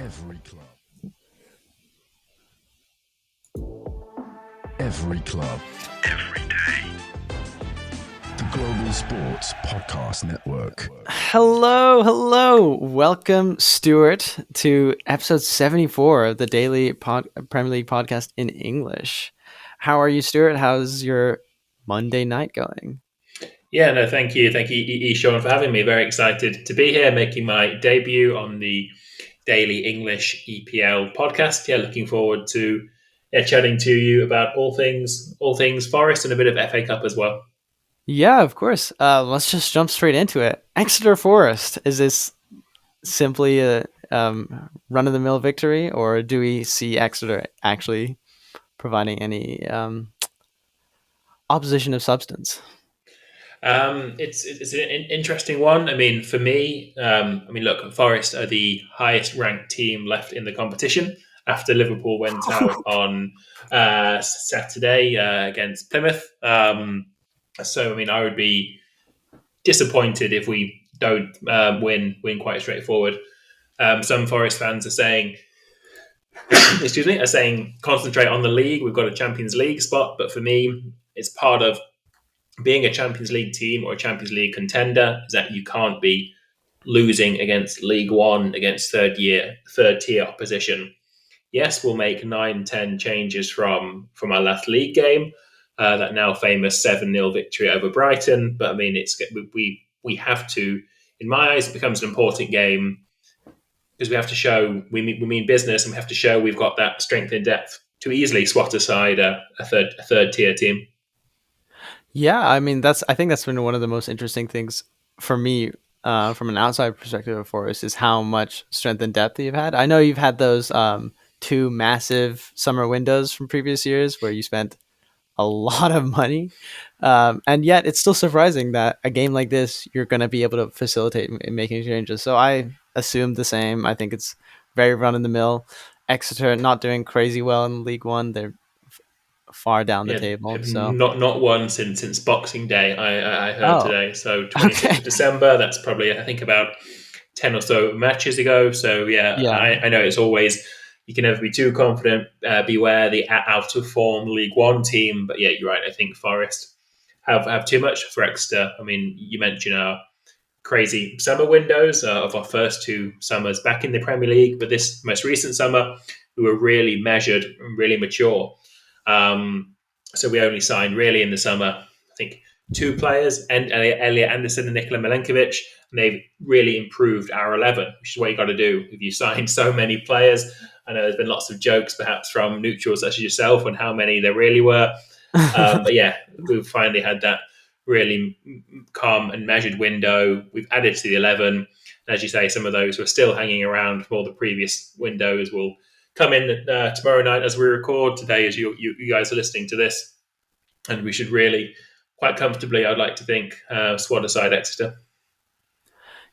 Every club, every day. The Global Sports Podcast Network. Hello. Welcome, Stuart, to episode 74 of the Daily Premier League Podcast in English. How are you, Stuart? How's your Monday night going? Yeah, no, thank you. Thank you, Eshan, for having me. Very excited to be here, making my debut on the Daily English EPL podcast. Yeah, looking forward to chatting to you about all things Forest and a bit of FA Cup as well. Yeah, of course. Let's just jump straight into it. Exeter Forest. Is this simply a run-of-the-mill victory, or do we see Exeter actually providing any opposition of substance? It's an interesting one. I mean, for me, look, Forest are the highest ranked team left in the competition after Liverpool went out on Saturday against Plymouth. So, I mean, I would be disappointed if we don't win quite straightforward. Some Forest fans are saying, are saying concentrate on the league. We've got a Champions League spot, but for me, it's part of being a Champions League team or a Champions League contender is that you can't be losing against League One, against third tier opposition. Yes, we'll make 9-10 changes from our last league game, that now famous 7-0 victory over Brighton. But I mean, we have to, in my eyes, it becomes an important game because we have to show we mean business, and we have to show we've got that strength and depth to easily swat aside a third tier team. Yeah, I mean I think that's been one of the most interesting things for me from an outside perspective of Forest is how much strength and depth you've had. I know you've had those two massive summer windows from previous years where you spent a lot of money, and yet it's still surprising that a game like this you're going to be able to facilitate in making changes. So I assumed the same. I think it's very run in the mill. Exeter not doing crazy well in League One. They're far down the table. So Not one since Boxing Day. I heard oh, today. So 26th okay. of December. That's probably I think about 10 or so matches ago. So yeah, Yeah. I know it's always you can never be too confident. Beware the out of form League One team. But yeah, you're right. I think Forest have too much for Exeter. I mean, you mentioned our crazy summer windows of our first two summers back in the Premier League, but this most recent summer we were really measured and really mature. So we only signed really in the summer, I think, two players, and Elliot Anderson and Nikola Milenkovic, and they've really improved our 11, which is what you got to do if you sign so many players. I know there's been lots of jokes, perhaps from neutrals such as yourself, on how many there really were. But yeah, we've finally had that really calm and measured window. We've added to the 11. And as you say, some of those who are still hanging around from all the previous windows will come in tomorrow night as we record. Today, as you guys are listening to this, and we should really quite comfortably, I'd like to think, swat aside Exeter.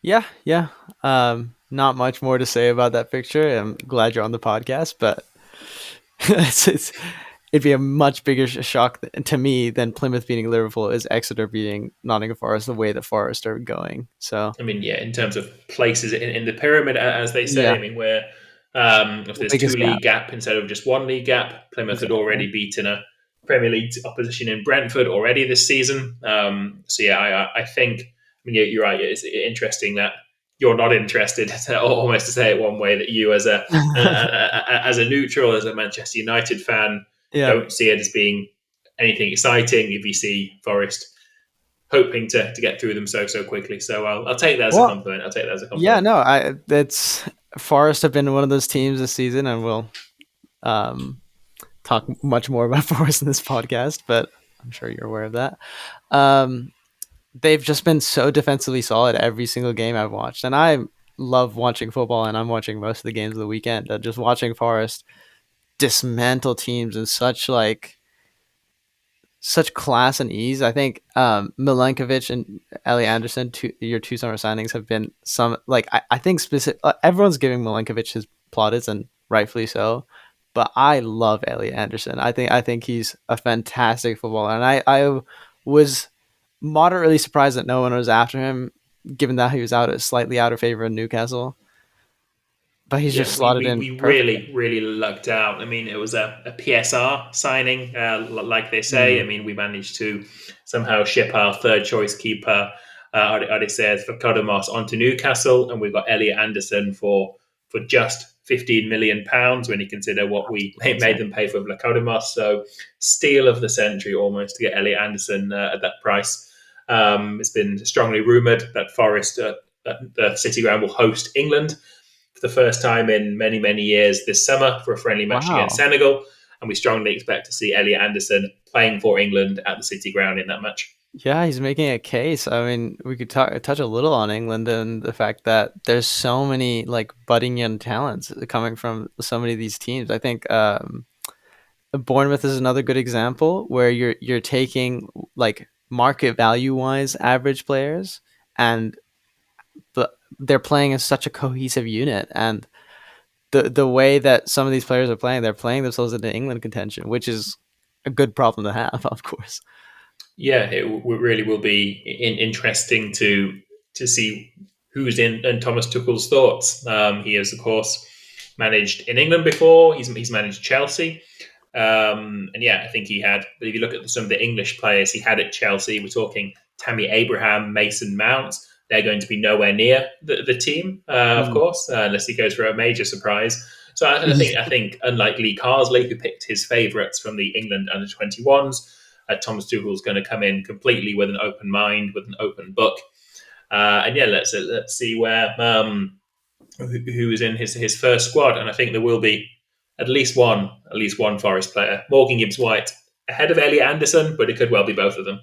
Yeah. Not much more to say about that picture. I'm glad you're on the podcast, but it'd be a much bigger shock to me than Plymouth beating Liverpool is Exeter beating Nottingham Forest the way the Forest are going. So I mean, yeah, in terms of places in the pyramid, as they say, yeah, I mean, we're if the there's biggest two league gap instead of just one league gap. Plymouth had already beaten a Premier League opposition in Brentford already this season. So yeah, I think. I mean, yeah, you're right. It's interesting that you're not interested, almost to say it one way, that you as as a neutral, as a Manchester United fan, yeah. don't see it as being anything exciting. If you see Forest hoping to get through them so quickly. So I'll take that as a compliment. I'll take that as a compliment. Yeah, no, it's Forest have been one of those teams this season, and we'll talk much more about Forest in this podcast, but I'm sure you're aware of that. They've just been so defensively solid every single game I've watched, and I love watching football, and I'm watching most of the games of the weekend. Just watching Forest dismantle teams in such class and ease. I think Milenkovic and Elliot Anderson, your two summer signings, have been some I think specific. Everyone's giving Milenkovic his plaudits, and rightfully so. But I love Elliot Anderson. I think he's a fantastic footballer, and I was moderately surprised that no one was after him, given that he was slightly out of favor in Newcastle. but he's Yeah, just we, slotted we, in we perfectly. really, really lucked out. I mean, it was a PSR signing, like they say. I Mm. mean, we managed to somehow ship our third choice keeper, Odysseus Kodomos, onto Newcastle, and we've got Elliot Anderson for just £15 million when you consider what we Absolutely made insane. them pay for Vlachodimos. So, steal of the century almost to get Elliot Anderson at that price. It's been strongly rumoured that Forest at the City Ground will host England for the first time in many, many years this summer for a friendly match against Wow. Senegal. And we strongly expect to see Elliot Anderson playing for England at the City Ground in that match. Yeah, he's making a case. I mean, we could touch a little on England and the fact that there's so many like budding young talents coming from so many of these teams. I think Bournemouth is another good example where you're taking like market value wise average players, and they're playing as such a cohesive unit, and the way that some of these players are playing, they're playing themselves into England contention, which is a good problem to have, of course. Yeah, really will be interesting to see who's in and Thomas Tuchel's thoughts. He has, of course, managed in England before. He's managed Chelsea. And yeah, I think he had. But if you look at some of the English players he had at Chelsea, we're talking Tammy Abraham, Mason Mount. They're going to be nowhere near the team, of Mm. course, unless he goes for a major surprise. So I think unlike Lee Carsley, who picked his favourites from the England under 21s, Thomas Tuchel's going to come in completely with an open mind, with an open book. And yeah, let's see where who is in his first squad, and I think there will be at least one Forest player. Morgan Gibbs-White ahead of Elliot Anderson, but it could well be both of them.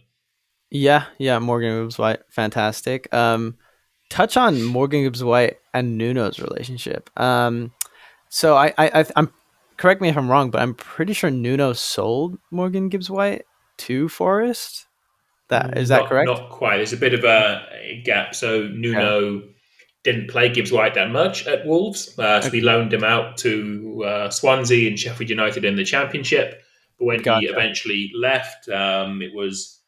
Yeah, Morgan Gibbs-White, fantastic. Touch on Morgan Gibbs-White and Nuno's relationship. So I'm correct me if I'm wrong, but I'm pretty sure Nuno sold Morgan Gibbs-White to Forest. That Not correct? not quite. There's a bit of a gap. So Okay, Nuno didn't play Gibbs-White that much at Wolves, so we okay, loaned him out to Swansea and Sheffield United in the Championship. But when he gotcha, eventually left, it was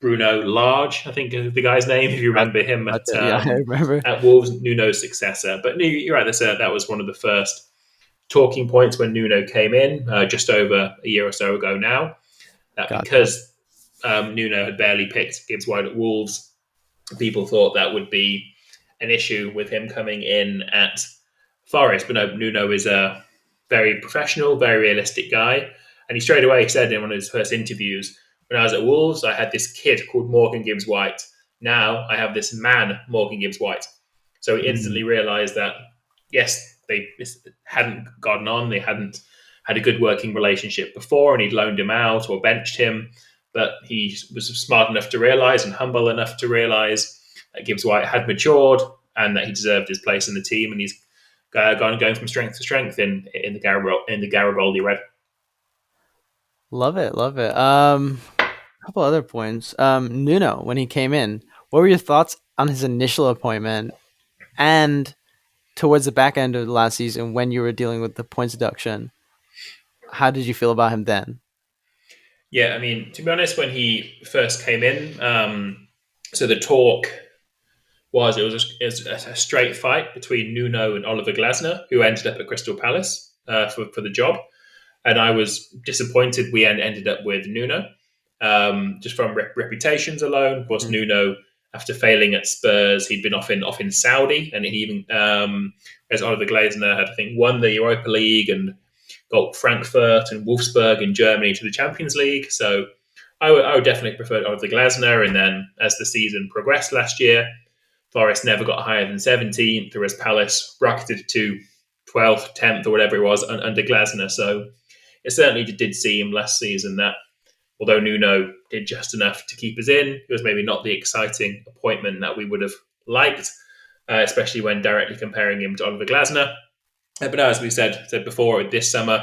Bruno Large, I think is the guy's name, if you gotcha, remember him gotcha. Yeah, I remember. at Wolves, Nuno's successor. But you're right, that was one of the first talking points when Nuno came in, just over a year or so ago now, that Gotcha. because Nuno had barely picked Gibbs White at Wolves, people thought that would be an issue with him coming in at Forest. But no, Nuno is a very professional, very realistic guy. And he straight away said in one of his first interviews, when I was at Wolves, I had this kid called Morgan Gibbs White. Now I have this man, Morgan Gibbs White. So he Mm. instantly realised that, yes, they hadn't gotten on, they hadn't had a good working relationship before, and he'd loaned him out or benched him. But he was smart enough to realise and humble enough to realise that Gibbs White had matured and that he deserved his place in the team, and he's going from strength to strength in the Garibaldi red. Love it, love it. A couple other points. Nuno, when he came in, what were your thoughts on his initial appointment and towards the back end of the last season when you were dealing with the points deduction? How did you feel about him then? Yeah, I mean, to be honest, when he first came in, so the talk was it was a straight fight between Nuno and Oliver Glasner, who ended up at Crystal Palace for the job, and I was disappointed we ended up with Nuno, just from reputations alone. Of course, Mm. Nuno, after failing at Spurs, he'd been off in Saudi, and he even as Oliver Glasner had, I think, won the Europa League and got Frankfurt and Wolfsburg in Germany to the Champions League. So I would definitely prefer Oliver Glasner. And then as the season progressed last year, Forest never got higher than 17th, whereas Palace bracketed to 12th, 10th, or whatever it was under Glasner. So it certainly did seem last season that although Nuno did just enough to keep us in, it was maybe not the exciting appointment that we would have liked, especially when directly comparing him to Oliver Glasner. But as we said before, this summer,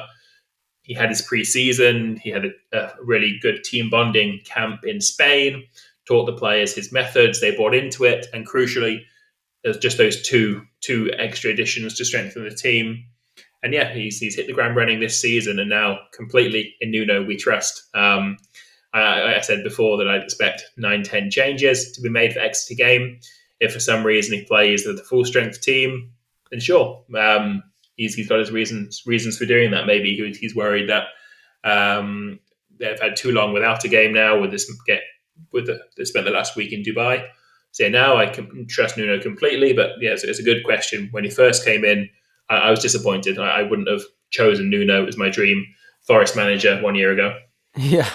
he had his pre-season. He had a really good team bonding camp in Spain, taught the players his methods. They bought into it. And crucially, there's just those two extra additions to strengthen the team. And yeah, he's hit the ground running this season, and now completely in Nuno we trust. I said before that I'd expect 9-10 changes to be made for Exeter game. If for some reason he plays with the full strength team, then sure. he's got his reasons for doing that. Maybe he's worried that they've had too long without a game now. They spent the last week in Dubai. So now I can trust Nuno completely. But yeah, it's a good question. When he first came in, I was disappointed. I wouldn't have chosen Nuno as my dream Forest manager 1 year ago. Yeah,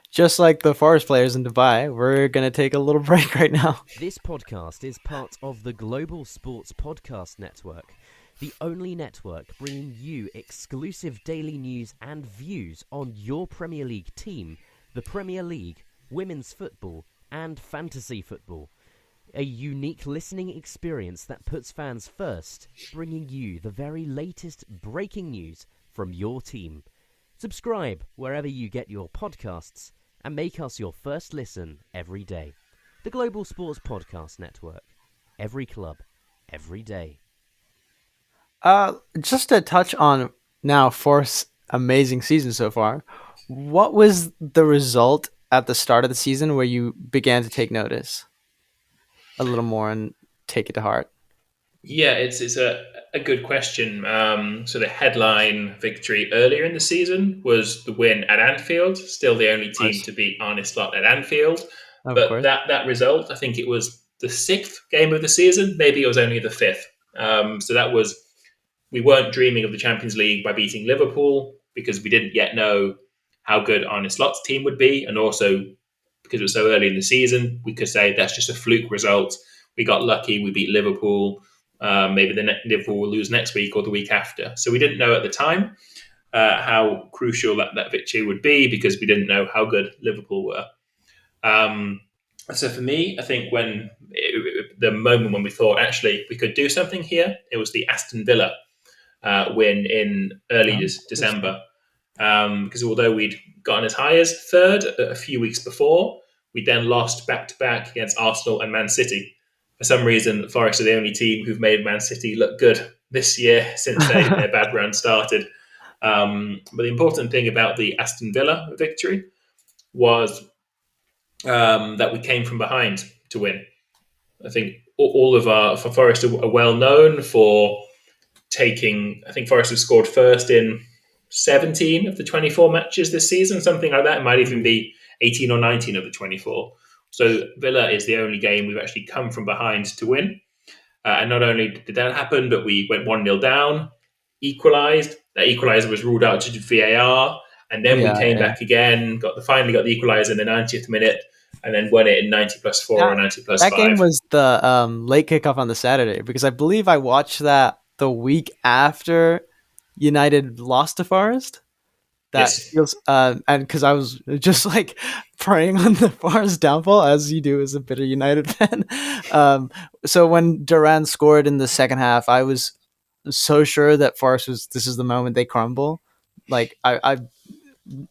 just like the Forest players in Dubai, we're going to take a little break right now. This podcast is part of the Global Sports Podcast Network, the only network bringing you exclusive daily news and views on your Premier League team, the Premier League, women's football, and fantasy football. A unique listening experience that puts fans first, bringing you the very latest breaking news from your team. Subscribe wherever you get your podcasts and make us your first listen every day. The Global Sports Podcast Network. Every club, every day. Just to touch on now Forest's amazing season so far, what was the result at the start of the season where you began to take notice a little more and take it to heart? Yeah, it's a good question. So the headline victory earlier in the season was the win at Anfield. Still the only team to beat Arne Slot at Anfield. Of But course. that result, I think it was the 6th game of the season. Maybe it was only the 5th. So that was, we weren't dreaming of the Champions League by beating Liverpool because we didn't yet know how good Arne Slot's team would be. And also because it was so early in the season, we could say that's just a fluke result. We got lucky. We beat Liverpool. Maybe Liverpool will lose next week or the week after. So we didn't know at the time how crucial that victory would be because we didn't know how good Liverpool were. So for me, I think the moment when we thought actually we could do something here, it was the Aston Villa win in early December. Because although we'd gotten as high as third a few weeks before, we then lost back-to-back against Arsenal and Man City. For some reason, Forest are the only team who've made Man City look good this year since their bad run started. But the important thing about the Aston Villa victory was that we came from behind to win. I think all of for Forest are well known for taking. I think Forest have scored first in 17 of the 24 matches this season, something like that. It might even be 18 or 19 of the 24. So Villa is the only game we've actually come from behind to win. And not only did that happen, but we went 1-0 down, equalised. That equaliser was ruled out to VAR. And then we came back again, finally got the equaliser in the 90th minute, and then won it in 90+4 or 90+5. That game was the late kickoff on the Saturday, because I believe I watched that the week after United lost to Forest. Feels and because I was just like preying on the Forest downfall, as you do as a bitter United fan. So when Duran scored in the second half, I was so sure that this is the moment they crumble. Like I've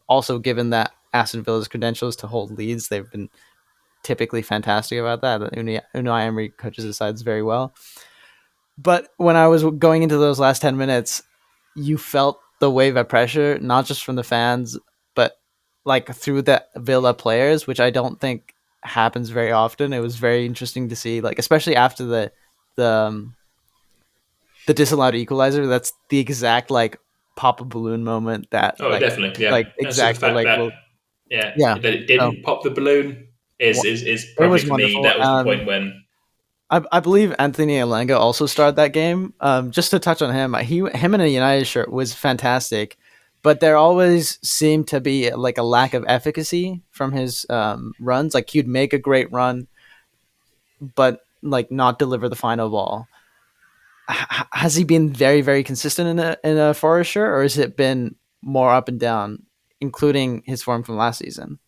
also given that Aston Villa's credentials to hold leads. They've been typically fantastic about that. Unai Emery coaches the sides very well. But when I was going into those last 10 minutes, you felt the wave of pressure, not just from the fans, but like through the Villa players, which I don't think happens very often. It was very interesting to see, like, especially after the disallowed equalizer. That's the exact like pop a balloon moment that. Definitely, yeah. Like exactly, like that it didn't pop the balloon is probably for me. That was the point when. I believe Anthony Elanga also started that game. Just to touch on him, him in a United shirt was fantastic, but there always seemed to be like a lack of efficacy from his runs. Like he'd make a great run, but like not deliver the final ball. Has he been very, very consistent in a Forest shirt, or has it been more up and down, including his form from last season?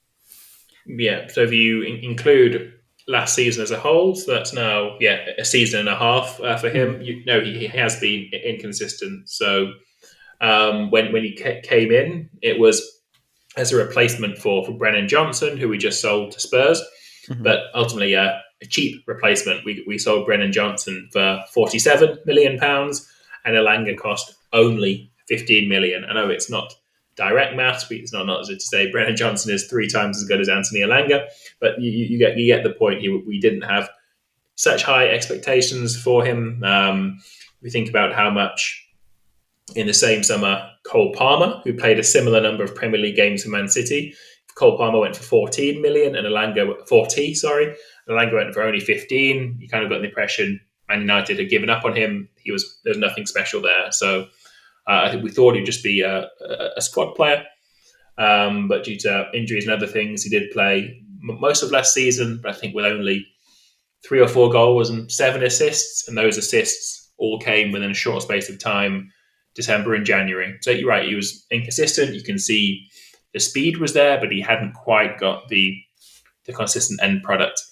Yeah, so if you include last season as a whole, so that's now a season and a half for him. He has been inconsistent. So when he came in, it was as a replacement for Brennan Johnson, who we just sold to Spurs, but ultimately a cheap replacement. We sold Brennan Johnson for £47 million, and Elanga cost only £15 million. I know it's not direct maths, but it's not to say Brennan Johnson is 3 times as good as Anthony Elanga, but you get the point. We didn't have such high expectations for him. We think about how much In the same summer, Cole Palmer, who played a similar number of Premier League games for Man City. Cole Palmer went for 14 million and Elanga 40, sorry. Elanga went for only 15. You kind of got the impression Man United had given up on him. There was nothing special there. So I think we thought he'd just be a squad player. But due to injuries and other things, he did play most of last season, but I think with only 3 or 4 goals and 7 assists. And those assists all came within a short space of time, December and January. So you're right, he was inconsistent. You can see the speed was there, but he hadn't quite got the consistent end product.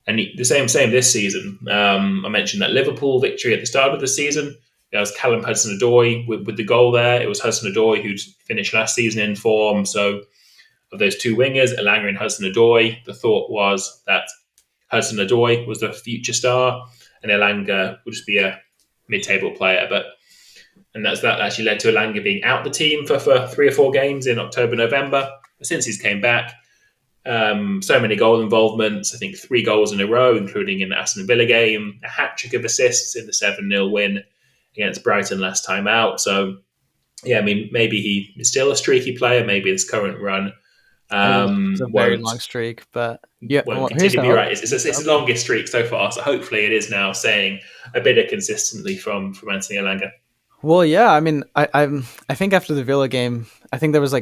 And the same this season. I mentioned that Liverpool victory at the start of the season. There was Callum Hudson-Odoi with the goal there. It was Hudson-Odoi who'd finished last season in form. So of those two wingers, Elanga and Hudson-Odoi, the thought was that Hudson-Odoi was the future star and Elanga would just be a mid-table player. And that actually led to Elanga being out the team for 3 or 4 games in October, November. But since he's came back, so many goal involvements, I think 3 goals in a row, including in the Aston Villa game, a hat-trick of assists in the 7-0 win against Brighton last time out. So, yeah, I mean, maybe he is still a streaky player. Maybe this current run it's a very long streak, but won't continue to be right. It's the longest streak so far, so hopefully it is now saying a bit of consistency from Anthony Elanga. Well, yeah, I mean, I think after the Villa game, I think there was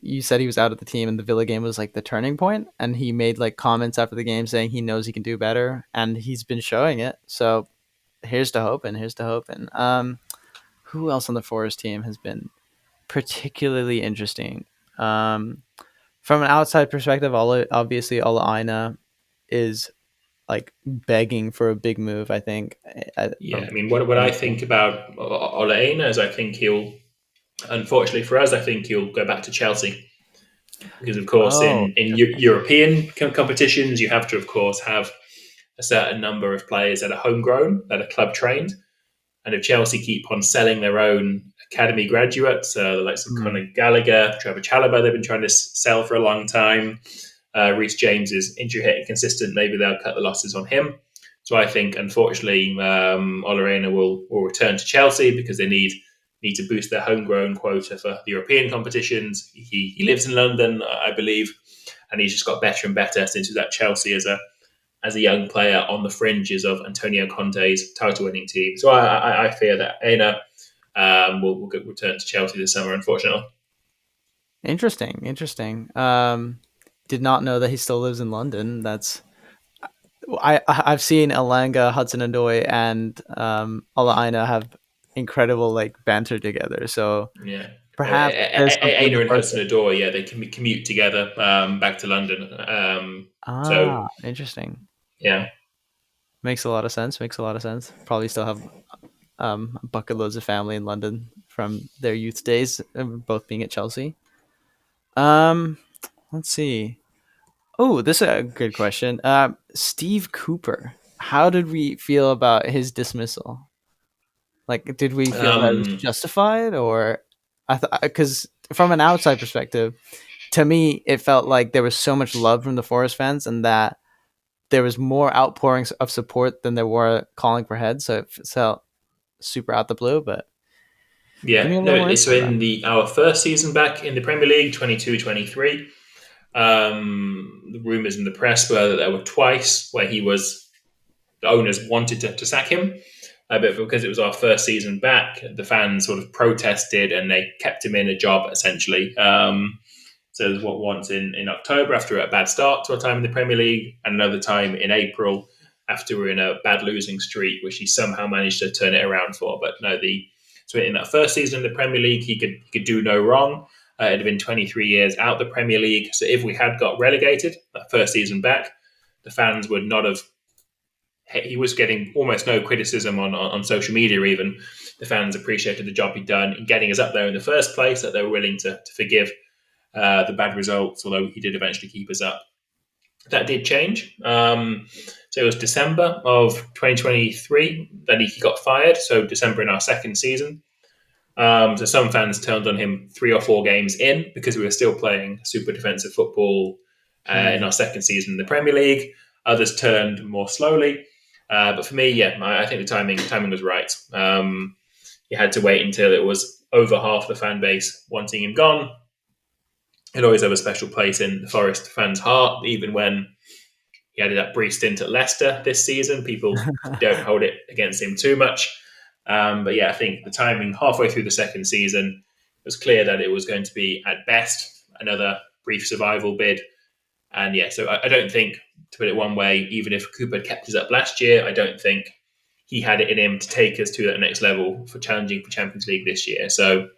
you said he was out of the team, and the Villa game was like the turning point, and he made like comments after the game saying he knows he can do better, and he's been showing it. So here's to hoping. Who else on the Forest team has been particularly interesting? From an outside perspective, obviously Aina is like begging for a big move, I think. I mean, what I think about Aina is I think he'll, unfortunately for us, I think he'll go back to Chelsea. Because, of course, in European competitions, you have to, of course, have a certain number of players that are homegrown, that are club trained. And if Chelsea keep on selling their own academy graduates, the likes of Conor Gallagher, Trevor Chalobah, they've been trying to sell for a long time. Reece James is injury hit inconsistent. Maybe they'll cut the losses on him. So I think, unfortunately, Aina will return to Chelsea because they need to boost their homegrown quota for the European competitions. He lives in London, I believe, and he's just got better and better since he was at Chelsea as a young player on the fringes of Antonio Conte's title-winning team. So I fear that Aina will return to Chelsea this summer, unfortunately. Interesting. Did not know that he still lives in London. I've seen Elanga, Hudson-Odoi, and Aina have incredible like banter together. So yeah, perhaps Aina and Hudson-Odoi, they can commute together back to London. So interesting. Yeah, makes a lot of sense. Probably still have bucket loads of family in London from their youth days, both being at Chelsea. Let's see. Oh, this is a good question. Steve Cooper. How did we feel about his dismissal? Like, did we feel that it was justified, or because from an outside perspective, to me, it felt like there was so much love from the Forest fans, and that there was more outpourings of support than there were calling for heads. So it felt super out the blue, but yeah. No, so in our first season back in the Premier League, 22-23, the rumours in the press were that there were twice where the owners wanted to sack him. But because it was our first season back, the fans sort of protested and they kept him in a job, essentially. So there's once in October after a bad start to our time in the Premier League, and another time in April after we're in a bad losing streak, which he somehow managed to turn it around for. But no, so in that first season in the Premier League, he could do no wrong. It had been 23 years out the Premier League. So if we had got relegated that first season back, the fans would not have. He was getting almost no criticism on social media even. The fans appreciated the job he'd done in getting us up there in the first place, that they were willing to forgive the bad results, although he did eventually keep us up. That did change. So it was December of 2023 that he got fired, so December in our second season. So some fans turned on him 3 or 4 games in because we were still playing super defensive football in our second season in the Premier League. Others turned more slowly. But for me, I think the timing was right. you had to wait until it was over half the fan base wanting him gone. He'd always have a special place in the Forest fans' heart, even when he had that brief stint at Leicester this season. People don't hold it against him too much. But yeah, I think the timing halfway through the second season, it was clear that it was going to be, at best, another brief survival bid. And yeah, so I don't think, to put it one way, even if Cooper had kept us up last year, I don't think he had it in him to take us to that next level for challenging for Champions League this year. So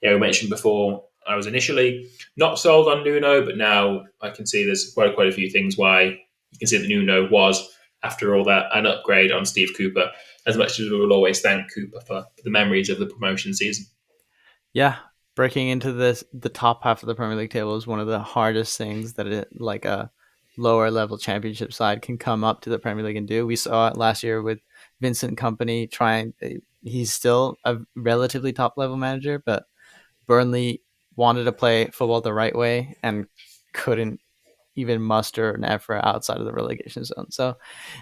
yeah, we mentioned before, I was initially not sold on Nuno, but now I can see there's quite a few things why you can see that Nuno was, after all that, an upgrade on Steve Cooper, as much as we will always thank Cooper for the memories of the promotion season. Yeah, breaking into the top half of the Premier League table is one of the hardest things that a lower level championship side can come up to the Premier League and do. We saw it last year with Vincent Kompany trying. He's still a relatively top level manager, but Burnley wanted to play football the right way and couldn't even muster an effort outside of the relegation zone. So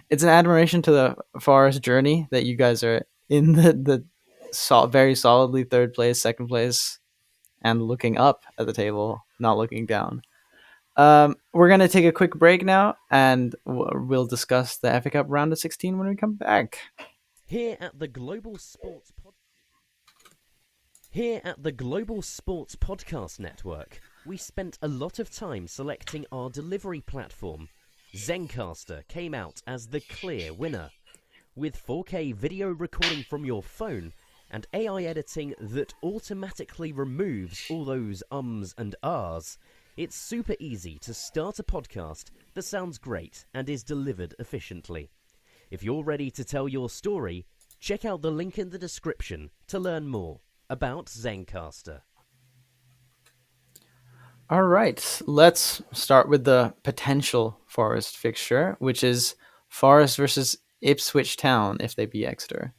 it's an admiration to the Forest journey that you guys are in the very solidly third place, second place, and looking up at the table, not looking down. We're going to take a quick break now, and we'll discuss the FA Cup round of 16 when we come back. Here at the Global Sports Podcast Network, we spent a lot of time selecting our delivery platform. Zencastr came out as the clear winner. With 4K video recording from your phone and AI editing that automatically removes all those ums and ahs, it's super easy to start a podcast that sounds great and is delivered efficiently. If you're ready to tell your story, check out the link in the description to learn more about Zencastr. All right, let's start with the potential Forest fixture, which is Forest versus Ipswich Town if they beat Exeter.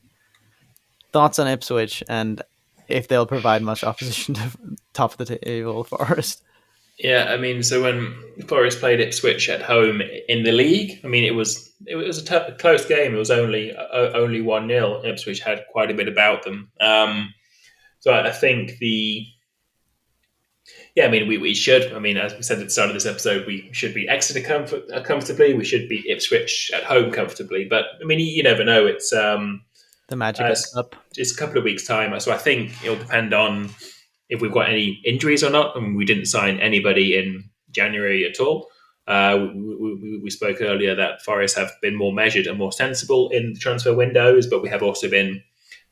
Thoughts on Ipswich and if they'll provide much opposition to top of the table Forest? Yeah, I mean, so when Forest played Ipswich at home in the league, I mean, it was a close game. It was only 1-0. Ipswich had quite a bit about them. So I think we should. I mean, as we said at the start of this episode, we should beat Exeter comfortably. We should beat Ipswich at home comfortably. But I mean, you never know. It's the magic is up. It's a couple of weeks' time, so I think it'll depend on if we've got any injuries or not. I mean, we didn't sign anybody in January at all. We spoke earlier that Forest have been more measured and more sensible in the transfer windows, but we have also been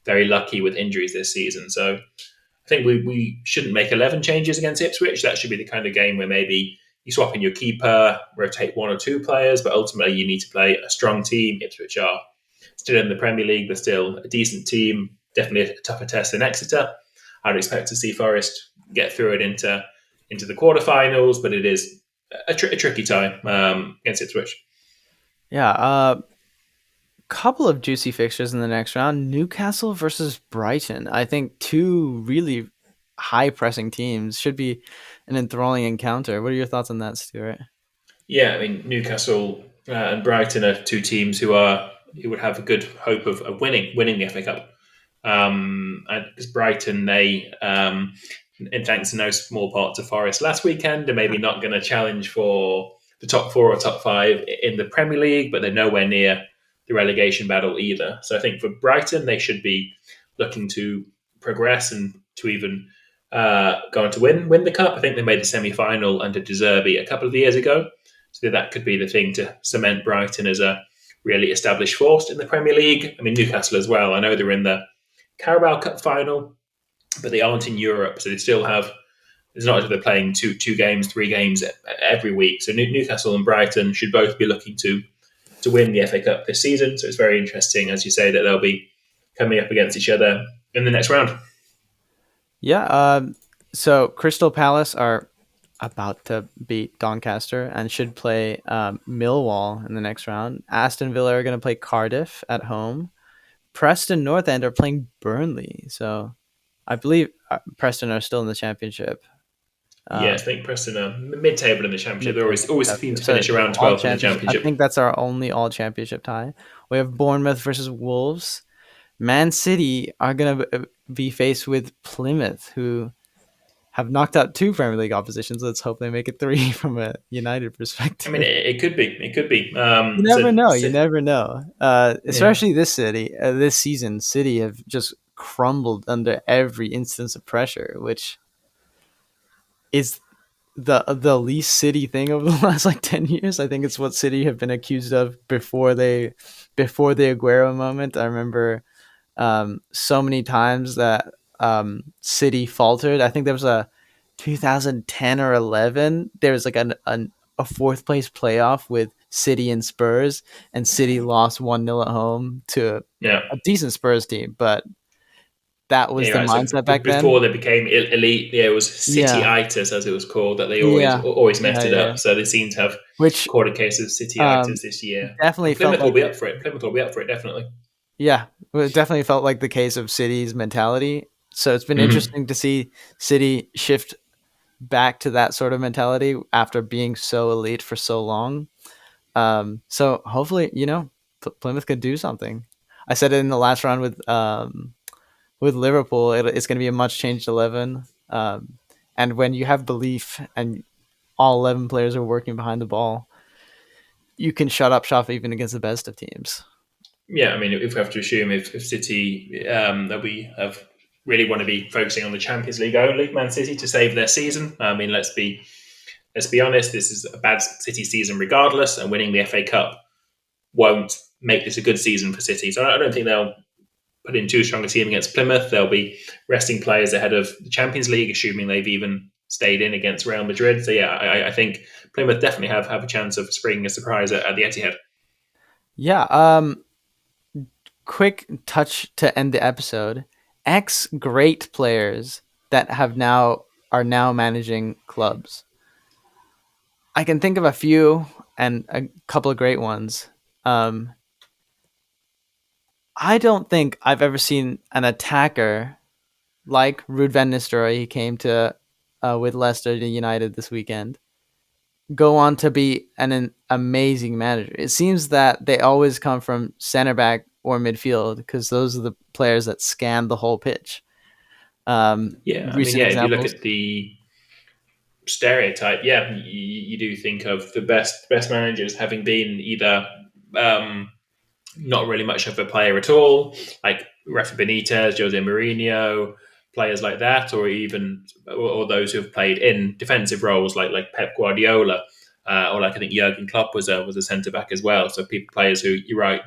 very lucky with injuries this season. So I think we shouldn't make 11 changes against Ipswich. That should be the kind of game where maybe you swap in your keeper, rotate one or two players, but ultimately you need to play a strong team. Ipswich are still in the Premier League, but still a decent team, definitely a tougher test than Exeter. I'd expect to see Forest get through it into the quarterfinals, but it is a tricky time against Ipswich. Yeah, couple of juicy fixtures in the next round. Newcastle versus Brighton. I think two really high pressing teams. Should be an enthralling encounter. What are your thoughts on that, Stuart? Yeah, I mean, Newcastle and Brighton are two teams who would have a good hope of winning the FA Cup. And because Brighton, they, in thanks to no small part to Forest last weekend, are maybe not going to challenge for the top 4 or top 5 in the Premier League, but they're nowhere near the relegation battle either. So I think for Brighton, they should be looking to progress and to even go on to win the cup. I think they made the semi-final under De Zerbi a couple of years ago. So that could be the thing to cement Brighton as a really established force in the Premier League. I mean, Newcastle as well. I know they're in the Carabao Cup final, but they aren't in Europe. So they still have, it's not as if they're playing two games, 3 games every week. So Newcastle and Brighton should both be looking to win the FA Cup this season. So it's very interesting, as you say, that they'll be coming up against each other in the next round. Yeah. So Crystal Palace are about to beat Doncaster and should play Millwall in the next round. Aston Villa are going to play Cardiff at home. Preston North End are playing Burnley. So I believe Preston are still in the championship. I think Preston are mid-table in the championship. They're always seem to finish around 12th in the championship. I think that's our only all-championship tie. We have Bournemouth versus Wolves. Man City are going to be faced with Plymouth, who have knocked out 2 Premier League oppositions. Let's hope they make it 3 from a United perspective. I mean, it could be. It could be. You never know. You Yeah. never know. Especially this season, City have just crumbled under every instance of pressure, which is the least City thing over the last 10 years. I think it's what City have been accused of before the Aguero moment. I remember so many times that City faltered. I think there was a 2010 or 11. There was a fourth place playoff with City and Spurs, and City lost 1-0 at home to a decent Spurs team, but that was the mindset back then. Before they became elite, it was City-itis, as it was called, that they always messed it up. So they seem to have caught a case of City-itis this year. Definitely Plymouth will be up for it. Plymouth will be up for it, definitely. Yeah, it definitely felt like the case of City's mentality. So it's been interesting to see City shift back to that sort of mentality after being so elite for so long. So hopefully, Plymouth could do something. I said it in the last round with Liverpool. It's going to be a much changed 11. And when you have belief and all 11 players are working behind the ball, you can shut up shop even against the best of teams. Yeah, I mean, if we have to assume if City that we have really want to be focusing on the Champions League only, Man City, to save their season. I mean, let's be honest. This is a bad City season, regardless, and winning the FA Cup won't make this a good season for City. So I don't think they'll put in too strong a team against Plymouth. They'll be resting players ahead of the Champions League, assuming they've even stayed in against Real Madrid. So yeah, I think Plymouth definitely have a chance of springing a surprise at the Etihad. Yeah. Quick touch to end the episode. Great players that are now managing clubs. I can think of a few and a couple of great ones. I don't think I've ever seen an attacker like Ruud van Nistelrooy. He came to with Leicester to United this weekend. Go on to be an amazing manager. It seems that they always come from center back or midfield because those are the players that scan the whole pitch. If you look at the stereotype, you do think of the best managers having been either not really much of a player at all, like Rafa Benitez, Jose Mourinho, players like that, or those who have played in defensive roles like Pep Guardiola, or like I think Jurgen Klopp was a centre back as well. So players who, you're right,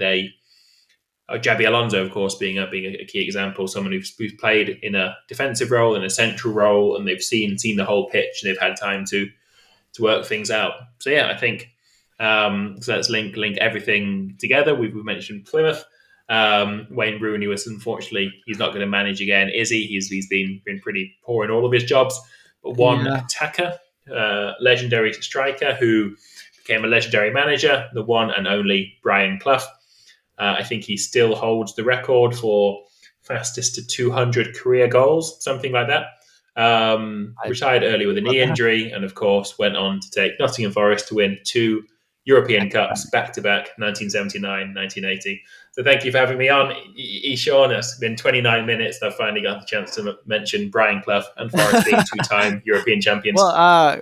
Xabi Alonso, of course, being a key example, someone who's played in a defensive role, in a central role, and they've seen the whole pitch and they've had time to work things out. So yeah, I think so let's link everything together. We've mentioned Plymouth. Wayne Rooney was, unfortunately, he's not going to manage again, is he? He's been pretty poor in all of his jobs. But one attacker, legendary striker who became a legendary manager, the one and only Brian Clough. I think he still holds the record for fastest to 200 career goals, something like that. Retired early with a knee injury, and of course went on to take Nottingham Forest to win 2 European Cups back-to-back, 1979, 1980. So thank you for having me on, Eshan. It's been 29 minutes. I finally got the chance to mention Brian Clough and Forest being 2-time European champions. Well,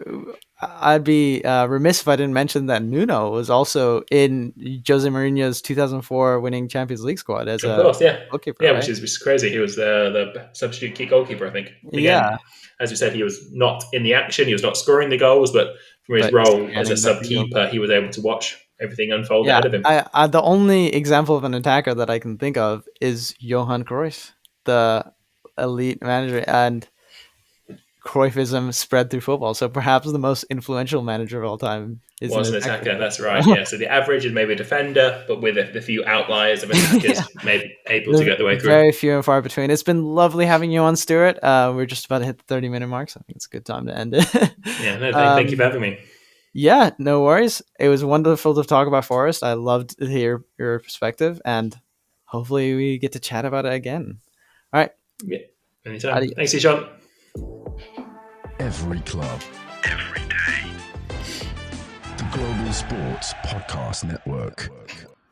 I'd be remiss if I didn't mention that Nuno was also in Jose Mourinho's 2004 winning Champions League squad as goalkeeper. Yeah, right? which is crazy. He was the substitute key goalkeeper, I think. Again, as you said, he was not in the action. He was not scoring the goals, but from his role as a sub-keeper, he was able to watch everything unfold ahead of him. The only example of an attacker that I can think of is Johan Cruyff, the elite manager, and Cruyffism spread through football. So perhaps the most influential manager of all time was an attacker. That's right. Yeah. So the average is maybe a defender, but with the few outliers of attackers, maybe able to get the way through. Very few and far between. It's been lovely having you on, Stuart. We're just about to hit the 30-minute mark, so I think it's a good time to end it. Thank you for having me. Yeah, no worries. It was wonderful to talk about Forest. I loved to hear your perspective, and hopefully we get to chat about it again. All right. Yeah, anytime. Adios. Thanks, Eshan. Every club, every day. The Global Sports Podcast Network.